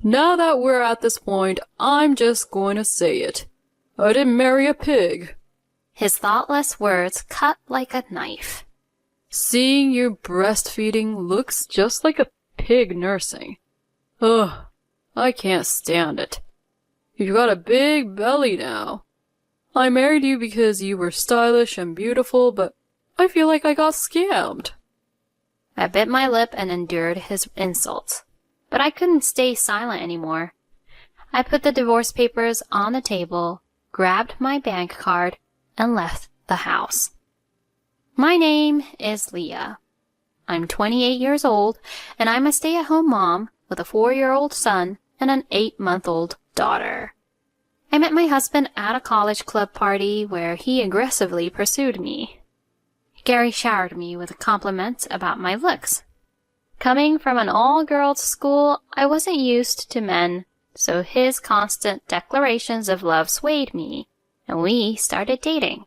Now that we're at this point, I'm just going to say it. I didn't marry a pig. His thoughtless words cut like a knife. Seeing you breastfeeding looks just like a pig nursing. Ugh, I can't stand it. You've got a big belly now. I married you because you were stylish and beautiful, but I feel like I got scammed. I bit my lip and endured his insults, but I couldn't stay silent anymore. I put the divorce papers on the table, grabbed my bank card, and left the house. My name is Leah. I'm 28 years old, and I'm a stay-at-home mom with a 4-year-old son and an 8-month-old daughter. I met my husband at a college club party where he aggressively pursued me. Gary showered me with compliments about my looks. Coming from an all-girls school, I wasn't used to men, so his constant declarations of love swayed me, and we started dating.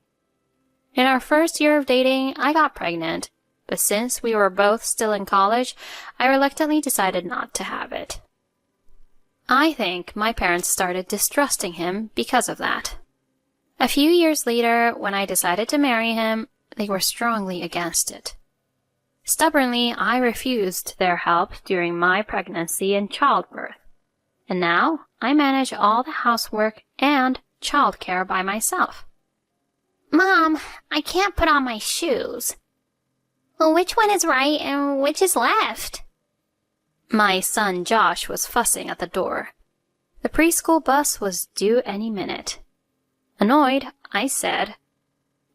In our first year of dating, I got pregnant, but since we were both still in college, I reluctantly decided not to have it. I think my parents started distrusting him because of that. A few years later, when I decided to marry him, they were strongly against it. Stubbornly, I refused their help during my pregnancy and childbirth. And now, I manage all the housework and childcare by myself. Mom, I can't put on my shoes. Well, which one is right and which is left? My son Josh was fussing at the door. The preschool bus was due any minute. Annoyed, I said,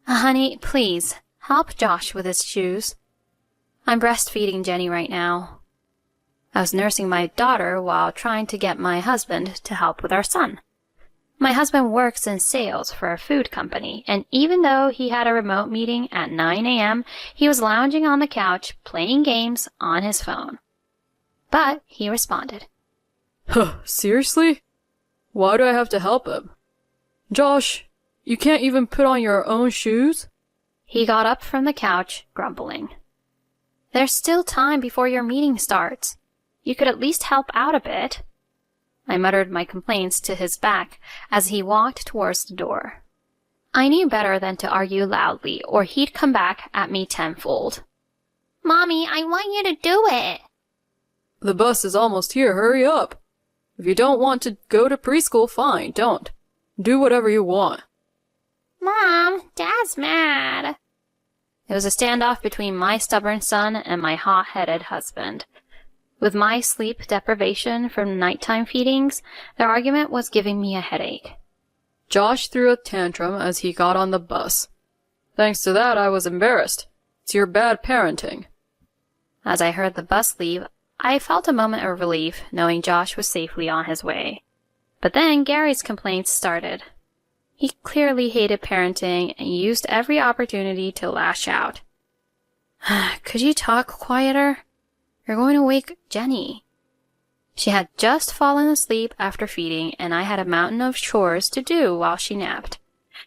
"Honey, please, help Josh with his shoes. I'm breastfeeding Jenny right now." I was nursing my daughter while trying to get my husband to help with our son. My husband works in sales for a food company, and even though he had a remote meeting at 9 a.m., he was lounging on the couch playing games on his phone. But he responded, Huh, seriously? Why do I have to help him? Josh, you can't even put on your own shoes? He got up from the couch, grumbling. "There's still time before your meeting starts. You could at least help out a bit." I muttered my complaints to his back as he walked towards the door. I knew better than to argue loudly, or he'd come back at me tenfold. Mommy, I want you to do it. The bus is almost here, hurry up. If you don't want to go to preschool, fine, don't. Do whatever you want. Mom, Dad's mad. It was a standoff between my stubborn son and my hot-headed husband. With my sleep deprivation from nighttime feedings, their argument was giving me a headache. Josh threw a tantrum as he got on the bus. Thanks to that, I was embarrassed. It's your bad parenting. As I heard the bus leave, I felt a moment of relief knowing Josh was safely on his way. But then Gary's complaints started. He clearly hated parenting and used every opportunity to lash out. "Could you talk quieter? You're going to wake Jenny." She had just fallen asleep after feeding, and I had a mountain of chores to do while she napped.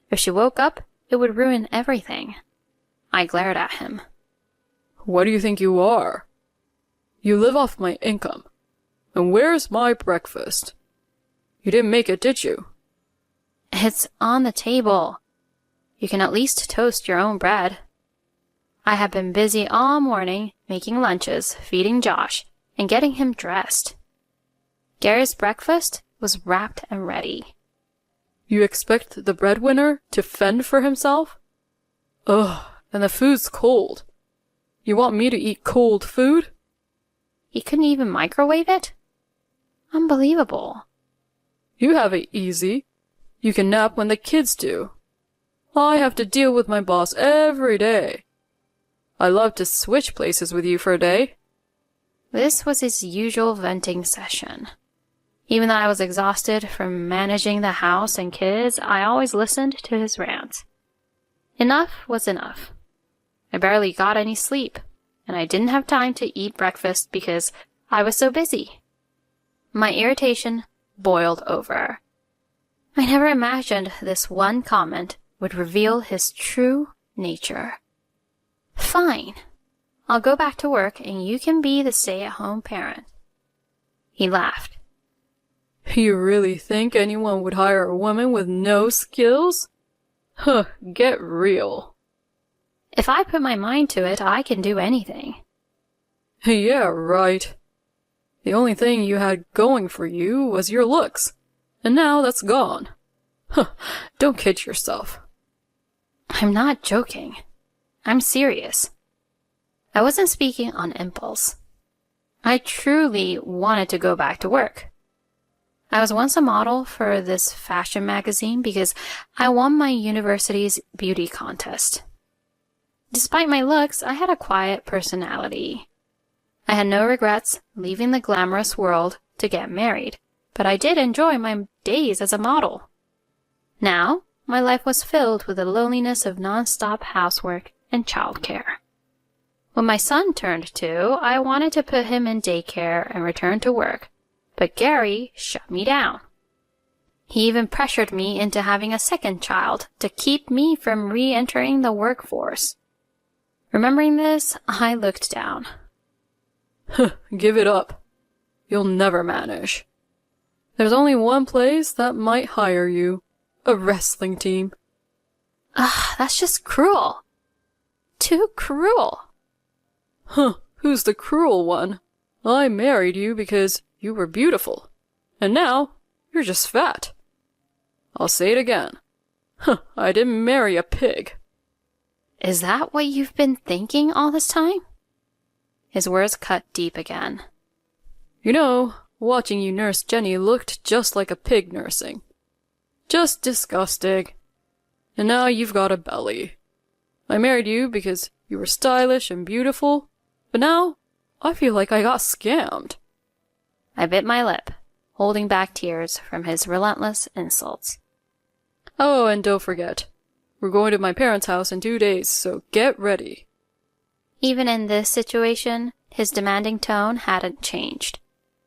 If she woke up, it would ruin everything. I glared at him. What do you think you are? You live off my income. And where's my breakfast? You didn't make it, did you? It's on the table. You can at least toast your own bread. I had been busy all morning making lunches, feeding Josh, and getting him dressed. Gary's breakfast was wrapped and ready. You expect the breadwinner to fend for himself? Ugh, and the food's cold. You want me to eat cold food? He couldn't even microwave it? Unbelievable. You have it easy. You can nap when the kids do. I have to deal with my boss every day. I love to switch places with you for a day. This was his usual venting session. Even though I was exhausted from managing the house and kids, I always listened to his rants. Enough was enough. I barely got any sleep, and I didn't have time to eat breakfast because I was so busy. My irritation boiled over. I never imagined this one comment would reveal his true nature. Fine. I'll go back to work and you can be the stay-at-home parent. He laughed. You really think anyone would hire a woman with no skills? Huh, get real. If I put my mind to it, I can do anything. Yeah, right. The only thing you had going for you was your looks, and now that's gone. Huh, don't kid yourself. I'm not joking. I'm serious. I wasn't speaking on impulse. I truly wanted to go back to work. I was once a model for this fashion magazine because I won my university's beauty contest. Despite my looks, I had a quiet personality. I had no regrets leaving the glamorous world to get married, but I did enjoy my days as a model. Now, my life was filled with the loneliness of non-stop housework and childcare. When my son turned 2, I wanted to put him in daycare and return to work, but Gary shut me down. He even pressured me into having a second child to keep me from re-entering the workforce. Remembering this, I looked down. Give it up. You'll never manage. There's only one place that might hire you. A wrestling team. Ugh, that's just cruel. Too cruel. Huh, who's the cruel one? I married you because you were beautiful. And now, you're just fat. I'll say it again. Huh, I didn't marry a pig. Is that what you've been thinking all this time? His words cut deep again. You know, watching you nurse Jenny looked just like a pig nursing. Just disgusting. And now you've got a belly. I married you because you were stylish and beautiful, but now I feel like I got scammed. I bit my lip, holding back tears from his relentless insults. Oh, and don't forget, we're going to my parents' house in 2 days, so get ready. Even in this situation, his demanding tone hadn't changed.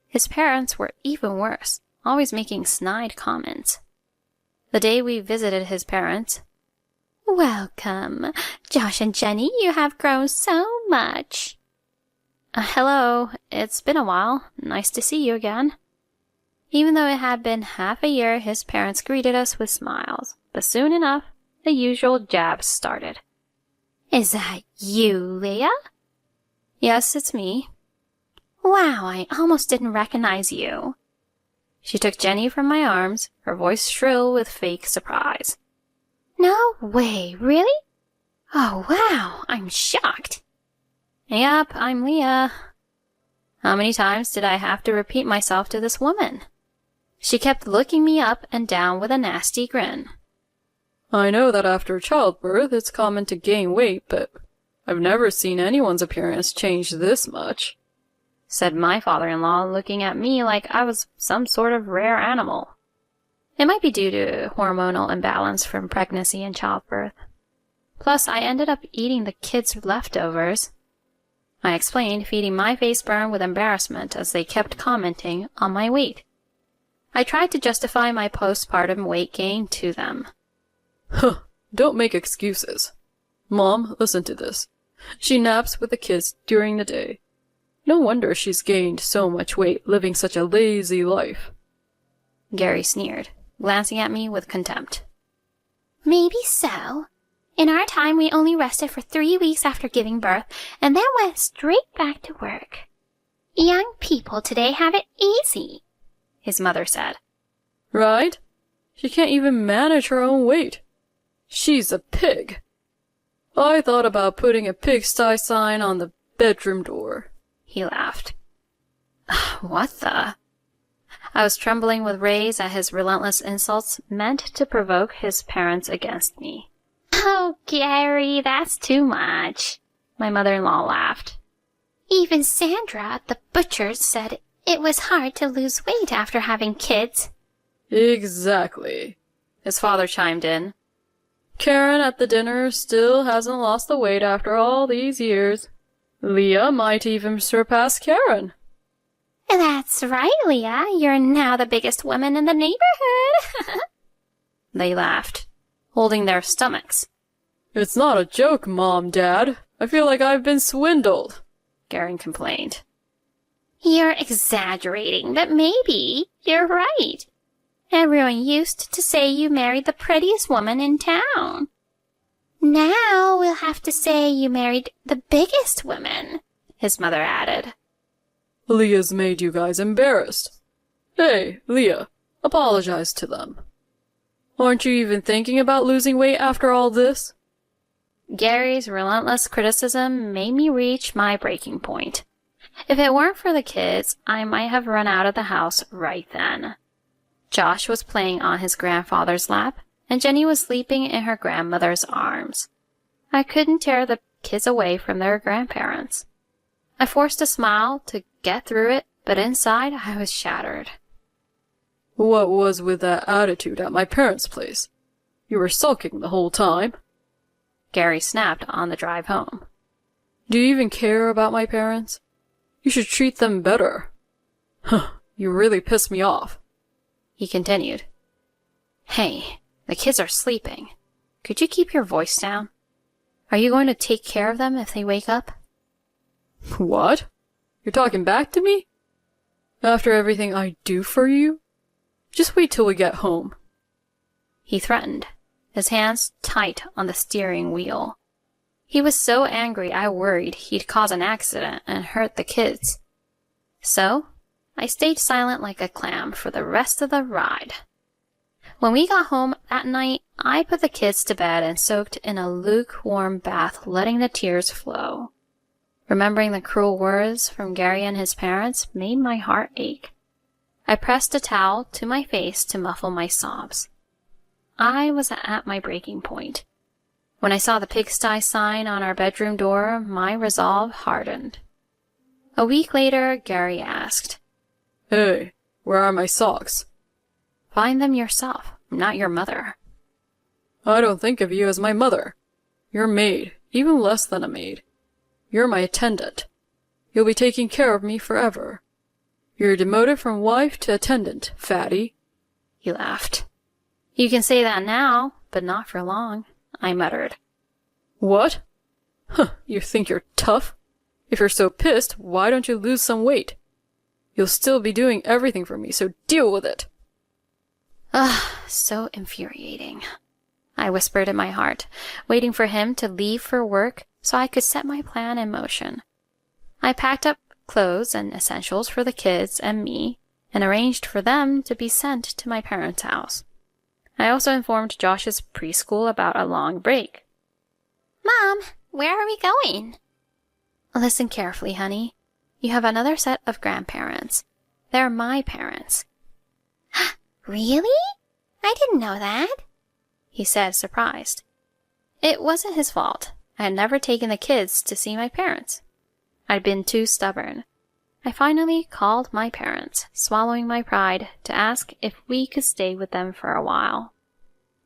His parents were even worse, always making snide comments. The day we visited his parents, Welcome. Josh and Jenny, you have grown so much. Hello, it's been a while. Nice to see you again. Even though it had been half a year, his parents greeted us with smiles. But soon enough, the usual jabs started. Is that you, Leah? Yes, it's me. Wow, I almost didn't recognize you. She took Jenny from my arms, her voice shrill with fake surprise. No way, really? Oh, wow, I'm shocked. Yep, I'm Leah. How many times did I have to repeat myself to this woman? She kept looking me up and down with a nasty grin. I know that after childbirth it's common to gain weight, but I've never seen anyone's appearance change this much, said my father-in-law, looking at me like I was some sort of rare animal. It might be due to hormonal imbalance from pregnancy and childbirth. Plus, I ended up eating the kids' leftovers. I explained, feeding my face burn with embarrassment as they kept commenting on my weight. I tried to justify my postpartum weight gain to them. Huh, don't make excuses. Mom, listen to this. She naps with the kids during the day. No wonder she's gained so much weight living such a lazy life. Gary sneered, glancing at me with contempt. Maybe so. In our time, we only rested for 3 weeks after giving birth, and then went straight back to work. Young people today have it easy, his mother said. Right? She can't even manage her own weight. She's a pig. I thought about putting a pigsty sign on the bedroom door. He laughed. What the? I was trembling with rage at his relentless insults meant to provoke his parents against me. Oh, Gary, that's too much. My mother-in-law laughed. Even Sandra at the butcher's said it was hard to lose weight after having kids. Exactly. His father chimed in. Karen at the dinner still hasn't lost the weight after all these years. Leah might even surpass Karen. That's right, Leah. You're now the biggest woman in the neighborhood. They laughed, holding their stomachs. It's not a joke, Mom, Dad. I feel like I've been swindled, Garen complained. You're exaggerating, but maybe you're right. Everyone used to say you married the prettiest woman in town. Now we'll have to say you married the biggest woman, his mother added. Leah's made you guys embarrassed. Hey, Leah, apologize to them. Aren't you even thinking about losing weight after all this? Gary's relentless criticism made me reach my breaking point. If it weren't for the kids, I might have run out of the house right then. Josh was playing on his grandfather's lap, and Jenny was sleeping in her grandmother's arms. I couldn't tear the kids away from their grandparents. I forced a smile to get through it, but inside I was shattered. What was with that attitude at my parents' place? You were sulking the whole time. Gary snapped on the drive home. Do you even care about my parents? You should treat them better. Huh, you really pissed me off. He continued. Hey, the kids are sleeping. Could you keep your voice down? Are you going to take care of them if they wake up? What? You're talking back to me? After everything I do for you? Just wait till we get home. He threatened, his hands tight on the steering wheel. He was so angry I worried he'd cause an accident and hurt the kids. So, I stayed silent like a clam for the rest of the ride. When we got home that night, I put the kids to bed and soaked in a lukewarm bath, letting the tears flow. Remembering the cruel words from Gary and his parents made my heart ache. I pressed a towel to my face to muffle my sobs. I was at my breaking point. When I saw the pigsty sign on our bedroom door, my resolve hardened. A week later, Gary asked, Hey, where are my socks? Find them yourself. I'm not your mother. I don't think of you as my mother. You're a maid, even less than a maid. You're my attendant. You'll be taking care of me forever. You're demoted from wife to attendant, fatty. He laughed. You can say that now, but not for long, I muttered. What? Huh, you think you're tough? If you're so pissed, why don't you lose some weight? You'll still be doing everything for me, so deal with it. So infuriating. I whispered in my heart, waiting for him to leave for work so I could set my plan in motion. I packed up clothes and essentials for the kids and me, and arranged for them to be sent to my parents' house. I also informed Josh's preschool about a long break. Mom, where are we going? Listen carefully, honey. You have another set of grandparents. They're my parents. Really? I didn't know that. He said, surprised. It wasn't his fault. I had never taken the kids to see my parents. I'd been too stubborn. I finally called my parents, swallowing my pride, to ask if we could stay with them for a while.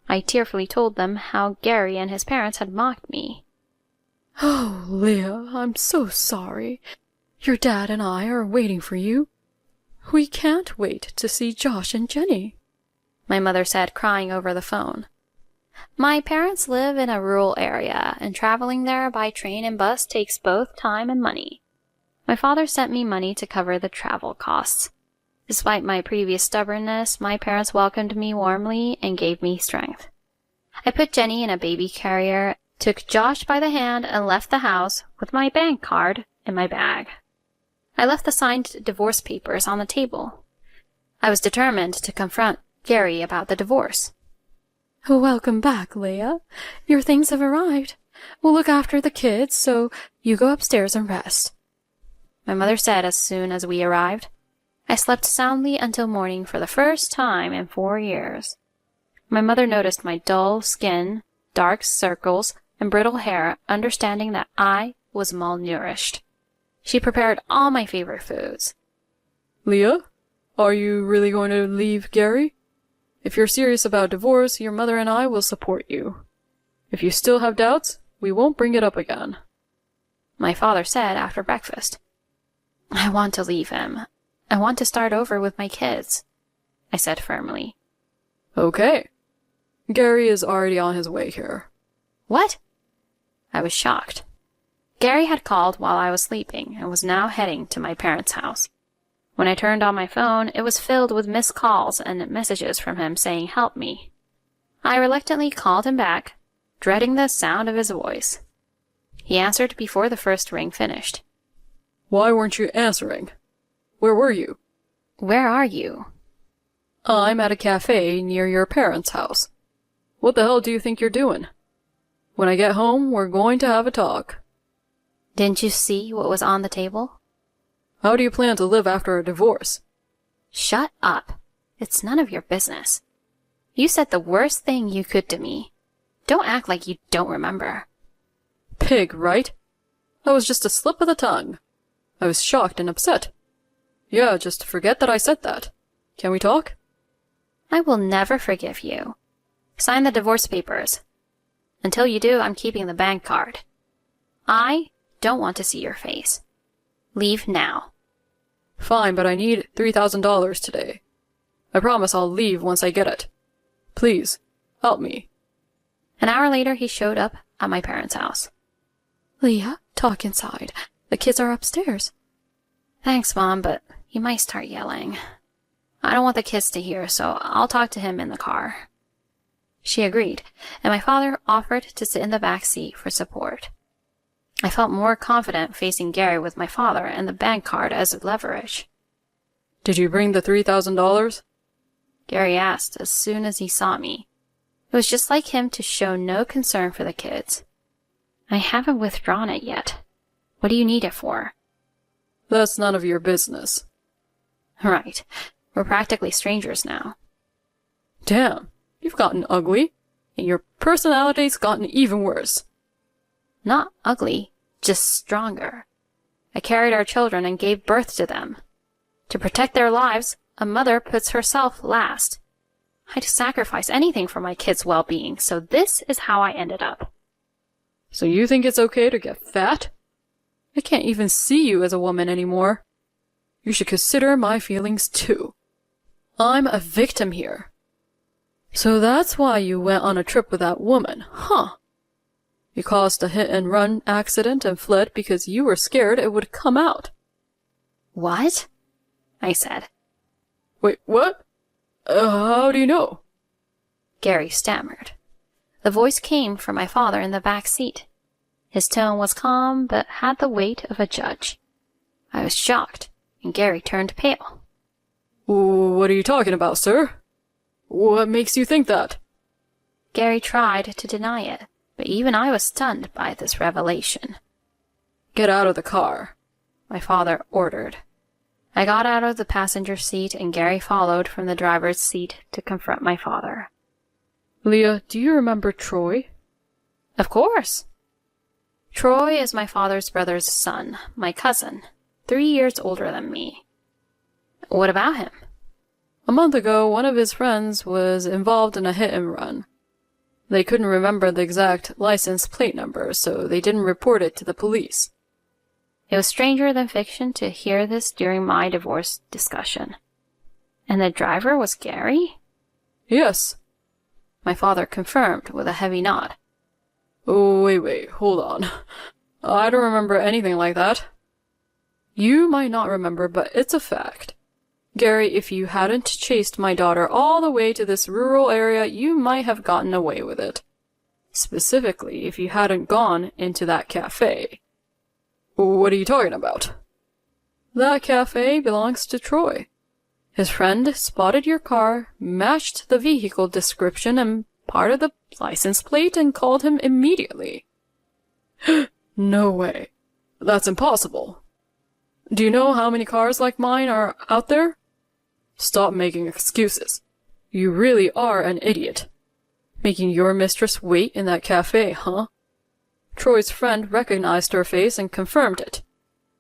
I tearfully told them how Gary and his parents had mocked me. Oh, Leah, I'm so sorry. Your dad and I are waiting for you. We can't wait to see Josh and Jenny, my mother said, crying over the phone. My parents live in a rural area, and traveling there by train and bus takes both time and money. My father sent me money to cover the travel costs. Despite my previous stubbornness, my parents welcomed me warmly and gave me strength. I put Jenny in a baby carrier, took Josh by the hand, and left the house with my bank card in my bag. I left the signed divorce papers on the table. I was determined to confront Gary about the divorce. Welcome back, Leah. Your things have arrived. We'll look after the kids, so you go upstairs and rest, my mother said as soon as we arrived. I slept soundly until morning for the first time in 4 years. My mother noticed my dull skin, dark circles, and brittle hair, understanding that I was malnourished. She prepared all my favorite foods. Leah, are you really going to leave Gary? If you're serious about divorce, your mother and I will support you. If you still have doubts, we won't bring it up again, my father said after breakfast. I want to leave him. I want to start over with my kids, I said firmly. Okay. Gary is already on his way here. What? I was shocked. Gary had called while I was sleeping and was now heading to my parents' house. When I turned on my phone, it was filled with missed calls and messages from him saying, "Help me." I reluctantly called him back, dreading the sound of his voice. He answered before the first ring finished. Why weren't you answering? Where were you? Where are you? I'm at a cafe near your parents' house. What the hell do you think you're doing? When I get home, we're going to have a talk. Didn't you see what was on the table? How do you plan to live after a divorce? Shut up. It's none of your business. You said the worst thing you could to me. Don't act like you don't remember. Pig, right? That was just a slip of the tongue. I was shocked and upset. Yeah, just forget that I said that. Can we talk? I will never forgive you. Sign the divorce papers. Until you do, I'm keeping the bank card. I don't want to see your face. Leave now. Fine, but I need $3,000 today. I promise I'll leave once I get it. Please, help me. An hour later, he showed up at my parents' house. Leah, talk inside. The kids are upstairs. Thanks, Mom, but he might start yelling. I don't want the kids to hear, so I'll talk to him in the car. She agreed, and my father offered to sit in the back seat for support. I felt more confident facing Gary with my father and the bank card as leverage. Did you bring the $3,000? Gary asked as soon as he saw me. It was just like him to show no concern for the kids. I haven't withdrawn it yet. What do you need it for? That's none of your business. Right. We're practically strangers now. Damn, you've gotten ugly, and your personality's gotten even worse. Not ugly, just stronger. I carried our children and gave birth to them. To protect their lives, a mother puts herself last. I'd sacrifice anything for my kids' well-being, so this is how I ended up. So you think it's okay to get fat? I can't even see you as a woman anymore. You should consider my feelings too. I'm a victim here. So that's why you went on a trip with that woman, huh? You caused a hit-and-run accident and fled because you were scared it would come out. What? I said. Wait, what? How do you know? Gary stammered. The voice came from my father in the back seat. His tone was calm, but had the weight of a judge. I was shocked, and Gary turned pale. What are you talking about, sir? What makes you think that? Gary tried to deny it, but even I was stunned by this revelation. Get out of the car, my father ordered. I got out of the passenger seat, and Gary followed from the driver's seat to confront my father. Leah, do you remember Troy? Of course. Troy is my father's brother's son, my cousin, 3 years older than me. What about him? A month ago, one of his friends was involved in a hit-and-run. They couldn't remember the exact license plate number, so they didn't report it to the police. It was stranger than fiction to hear this during my divorce discussion. And the driver was Gary? Yes. My father confirmed with a heavy nod. Oh, wait, hold on. I don't remember anything like that. You might not remember, but it's a fact. Gary, if you hadn't chased my daughter all the way to this rural area, you might have gotten away with it. Specifically, if you hadn't gone into that cafe. What are you talking about? That cafe belongs to Troy. His friend spotted your car, matched the vehicle description and part of the license plate, and called him immediately. No way. That's impossible. Do you know how many cars like mine are out there? Stop making excuses. You really are an idiot. Making your mistress wait in that cafe, huh? Troy's friend recognized her face and confirmed it.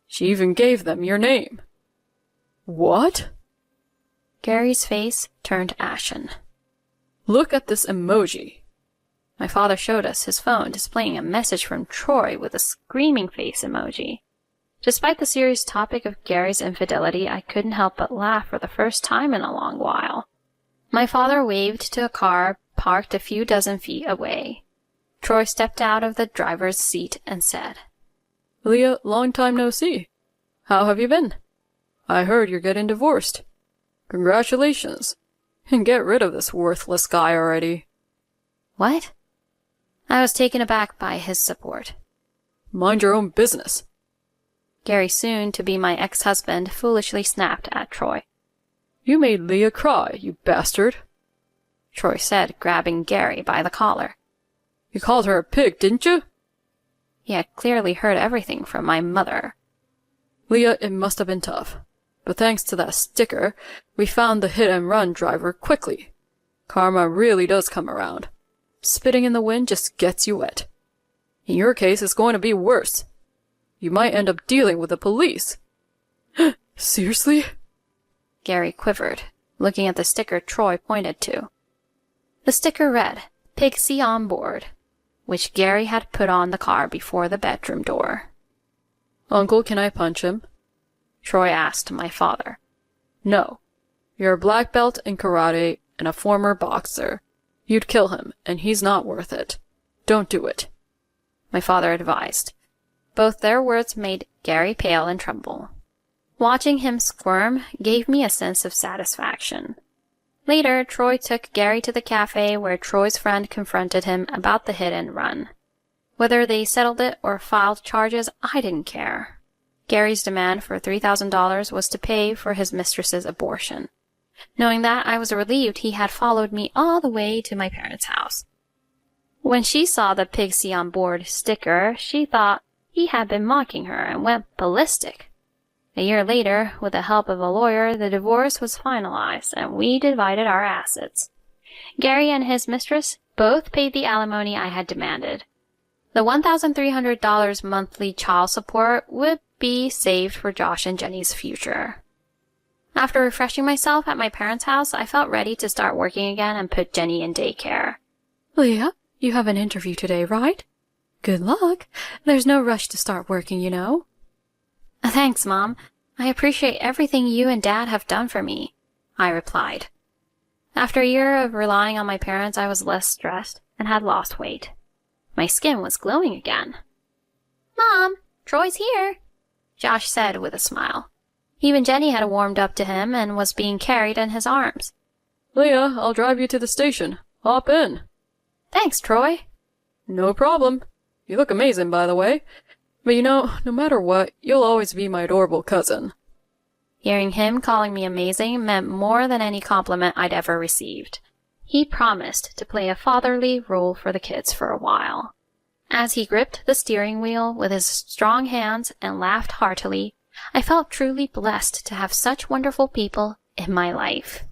She even gave them your name. What? Gary's face turned ashen. Look at this emoji. My father showed us his phone displaying a message from Troy with a screaming face emoji. Despite the serious topic of Gary's infidelity, I couldn't help but laugh for the first time in a long while. My father waved to a car parked a few dozen feet away. Troy stepped out of the driver's seat and said, Leah, long time no see. How have you been? I heard you're getting divorced. Congratulations. And get rid of this worthless guy already. What? I was taken aback by his support. Mind your own business. Gary, soon to be my ex-husband, foolishly snapped at Troy. You made Leah cry, you bastard. Troy said, grabbing Gary by the collar. You called her a pig, didn't you? He had clearly heard everything from my mother. Leah, it must have been tough. But thanks to that sticker, we found the hit-and-run driver quickly. Karma really does come around. Spitting in the wind just gets you wet. In your case, it's going to be worse. You might end up dealing with the police. Seriously? Gary quivered, looking at the sticker Troy pointed to. The sticker read, Pixie on board, which Gary had put on the car before the bedroom door. Uncle, can I punch him? Troy asked my father. No. You're a black belt in karate and a former boxer. You'd kill him, and he's not worth it. Don't do it. My father advised. Both their words made Gary pale and tremble. Watching him squirm gave me a sense of satisfaction. Later, Troy took Gary to the cafe where Troy's friend confronted him about the hit and run. Whether they settled it or filed charges, I didn't care. Gary's demand for $3,000 was to pay for his mistress's abortion. Knowing that, I was relieved he had followed me all the way to my parents' house. When she saw the Pixie on board sticker, she thought he had been mocking her and went ballistic. A year later, with the help of a lawyer, the divorce was finalized and we divided our assets. Gary and his mistress both paid the alimony I had demanded. The $1,300 monthly child support would be saved for Josh and Jenny's future. After refreshing myself at my parents' house, I felt ready to start working again and put Jenny in daycare. Leah, you have an interview today, right? Good luck. There's no rush to start working, you know. Thanks, Mom. I appreciate everything you and Dad have done for me, I replied. After a year of relying on my parents, I was less stressed and had lost weight. My skin was glowing again. Mom, Troy's here, Josh said with a smile. Even Jenny had warmed up to him and was being carried in his arms. Leah, I'll drive you to the station. Hop in. Thanks, Troy. No problem. You look amazing, by the way. But you know, no matter what, you'll always be my adorable cousin. Hearing him calling me amazing meant more than any compliment I'd ever received. He promised to play a fatherly role for the kids for a while. As he gripped the steering wheel with his strong hands and laughed heartily, I felt truly blessed to have such wonderful people in my life.